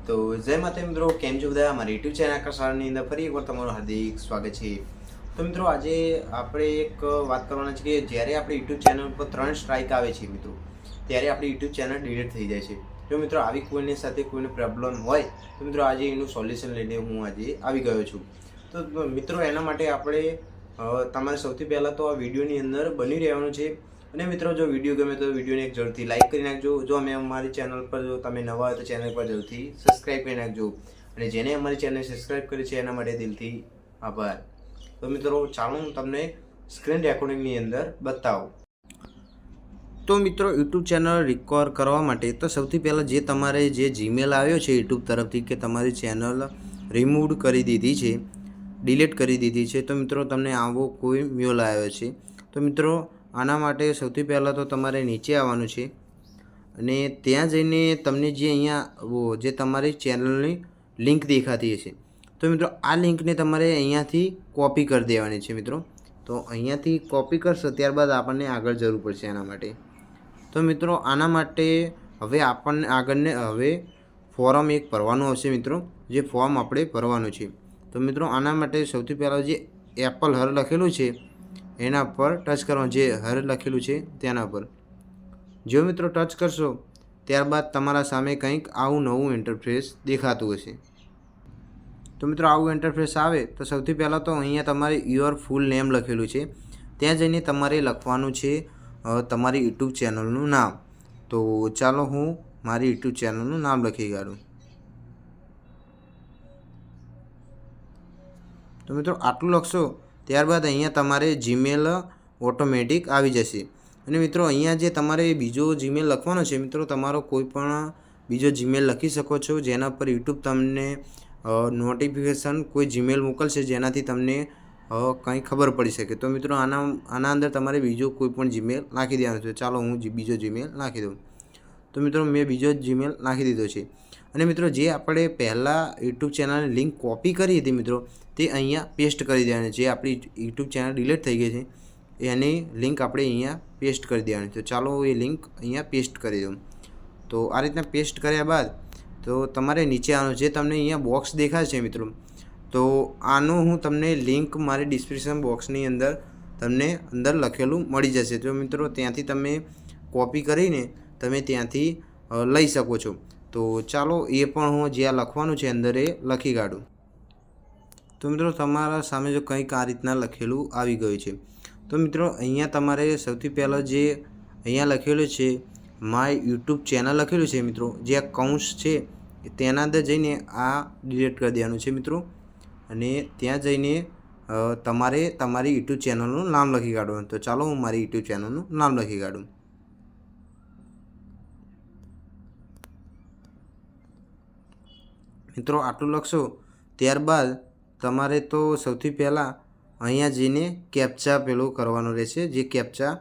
તો જય માતા મિત્રો, કેમ છો બધા? અમારી યુટ્યુબ ચેનલ આકાશવાણીની અંદર ફરી એકવાર તમારું હાર્દિક સ્વાગત છે. તો મિત્રો, આજે આપણે એક વાત કરવાના છે કે જ્યારે આપણી યુટ્યુબ ચેનલ પર 3 સ્ટ્રાઇક આવે છે મિત્રો, ત્યારે આપણી યુટ્યુબ ચેનલ ડિલીટ થઈ જાય છે. જો મિત્રો આવી કોઈની સાથે કોઈને પ્રોબ્લેમ હોય તો મિત્રો આજે એનું સોલ્યુશન લઈને હું આજે આવી ગયો છું. તો મિત્રો એના માટે આપણે તમારે સૌથી પહેલાં તો આ વિડીયોની અંદર બની રહેવાનું છે. અને મિત્રો, જો વિડીયો ગમે તો વિડીયોને એક જરૂરથી લાઇક કરી નાખજો. જો અમે અમારી ચેનલ પર જો તમે નવા હોય તો ચેનલ પર જરૂરથી સબસ્ક્રાઈબ કરી નાખજો. અને જેને અમારી ચેનલ સબસ્ક્રાઈબ કરી છે એના માટે દિલથી આભાર. તો મિત્રો, ચાલો હું તમને સ્ક્રીન રેકોર્ડિંગની અંદર બતાવું. તો મિત્રો, યુટ્યુબ ચેનલ રિકવર કરવા માટે તો સૌથી પહેલાં જે તમારે જે જીમેલ આવ્યો છે યુટ્યુબ તરફથી કે તમારી ચેનલ રિમૂવ કરી દીધી છે, ડિલીટ કરી દીધી છે, તો મિત્રો તમને આવો કોઈ મેલ આવ્યો છે. તો મિત્રો, આના માટે સૌથી પહેલાં તો તમારે નીચે આવવાનું છે અને ત્યાં જઈને તમને જે અહીંયા જે તમારી ચેનલની લિંક દેખાતી હશે, તો મિત્રો આ લિંકને તમારે અહીંયાથી કોપી કરી દેવાની છે મિત્રો. તો અહીંયાથી કોપી કરશો ત્યારબાદ આપણને આગળ જરૂર પડશે એના માટે. તો મિત્રો, આના માટે હવે આપણને હવે ફોર્મ એક ભરવાનું આવશે મિત્રો, જે ફોર્મ આપણે ભરવાનું છે. તો મિત્રો, આના માટે સૌથી પહેલાં જે એપલ હર લખેલું છે એના પર ટચ કરવાનું, જે હર લખેલું છે તેના પર જો મિત્રો ટચ કરશો ત્યારબાદ તમારા સામે કંઈક આવું નવું ઇન્ટરફેસ દેખાતું હશે. તો મિત્રો, આવું ઇન્ટરફેસ આવે તો સૌથી પહેલાં તો અહીંયા તમારે યોર ફૂલ નેમ લખેલું છે, ત્યાં જઈને તમારે લખવાનું છે તમારી યુટ્યુબ ચેનલનું નામ. તો ચાલો હું મારી યુટ્યુબ ચેનલનું નામ લખી કાઢું. તો મિત્રો, આટલું લખશો ત્યારબાદ અહીંયા તમારે જીમેલ ઓટોમેટિક આવી જશે. અને મિત્રો, અહીંયા જે તમારે બીજો જીમેલ લખવાનો છે મિત્રો, તમારો કોઈ પણ બીજો જીમેલ લખી શકો છો જેના પર યુટ્યુબ તમને નોટિફિકેશન કોઈ જીમેલ મોકલશે જેનાથી તમને કંઈ ખબર પડી શકે. તો મિત્રો, આના અંદર તમારે બીજો કોઈ પણ જીમેલ નાખી દેવાનો છે. ચાલો હું બીજો જીમેલ નાખી દઉં. તો મિત્રો, મેં બીજો જીમેલ નાખી દીધો છે. અને મિત્રો, જે આપણે પહેલાં યુટ્યુબ ચેનલની લિંક કોપી કરી હતી મિત્રો, તે અહીંયા પેસ્ટ કરી દેવાની. જે આપણી યુટ્યુબ ચેનલ ડિલીટ થઈ ગઈ છે એની લિંક આપણે અહીંયા પેસ્ટ કરી દેવાની. તો ચાલો એ લિંક અહીંયા પેસ્ટ કરી દઉં. તો આ રીતના પેસ્ટ કર્યા બાદ તો તમારે નીચે આવવાનું, જે તમને અહીંયા બોક્સ દેખાય છે મિત્રો, તો આનું હું તમને લિંક મારી ડિસ્ક્રિપ્શન બોક્સની અંદર તમને અંદર લખેલું મળી જશે. તો મિત્રો, ત્યાંથી તમે કોપી કરીને તમે ત્યાંથી લઈ શકો છો. તો ચાલો એ પણ હું જ્યાં લખવાનું છે અંદર એ લખી કાઢું. તો મિત્રો, તમારા સામે જો કંઈક આ રીતના લખેલું આવી ગયું છે. તો મિત્રો, અહીંયા તમારે સૌથી પહેલાં જે અહીંયા લખેલું છે માય યુટ્યુબ ચેનલ લખેલું છે મિત્રો, જે આ કૌંસ છે તેના અંદર જઈને આ ડિલીટ કરી દેવાનું છે મિત્રો. અને ત્યાં જઈને તમારે તમારી યુટ્યુબ ચેનલનું નામ લખી કાઢવાનું. તો ચાલો હું મારી યુટ્યુબ ચેનલનું નામ લખી કાઢું. મિત્રો, આટલું લખશો ત્યારબાદ તમારે તો સૌથી પહેલાં અહીંયા જઈને કેપ્ચા પેલું કરવાનું રહેશે, જે કેપ્ચા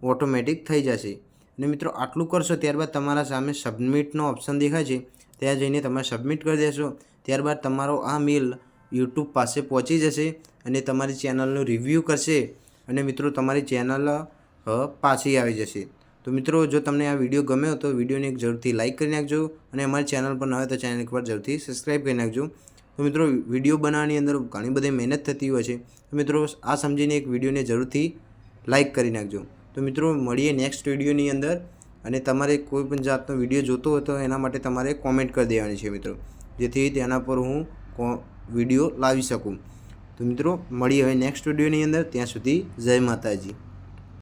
ઓટોમેટિક થઈ જશે. અને મિત્રો, આટલું કરશો ત્યારબાદ તમારા સામે સબમિટનો ઓપ્શન દેખાય છે, ત્યાં જઈને તમે સબમિટ કરી દેશો. ત્યારબાદ તમારો આ મેલ યુટ્યુબ પાસે પહોંચી જશે અને તમારી ચેનલનું રિવ્યૂ કરશે અને મિત્રો તમારી ચેનલ પાછી આવી જશે. તો મિત્રો, જો તમને આ વિડીયો ગમ્યો તો વિડીયોને એક જરૂરથી લાઇક કરી નાખજો અને અમારી ચેનલ પર ન હોય તો ચેનલ પર જરૂરથી સબસ્ક્રાઈબ કરી નાખજો. તો મિત્રો, વિડીયો બનાવવાની અંદર ઘણી બધી મહેનત થતી હોય છે. તો મિત્રો, આ સમજીને એક વિડીયોને જરૂરથી લાઇક કરી નાખજો. તો મિત્રો, મળીએ નેક્સ્ટ વિડીયોની અંદર. અને તમારે કોઈ પણ જાતનો વિડીયો જોતો હોય તો એના માટે તમારે કોમેન્ટ કરી દેવાની છે મિત્રો, જેથી તેના પર હું વિડીયો લાવી શકું. તો મિત્રો, મળીએ હવે નેક્સ્ટ વિડીયોની અંદર. ત્યાં સુધી જય માતાજી.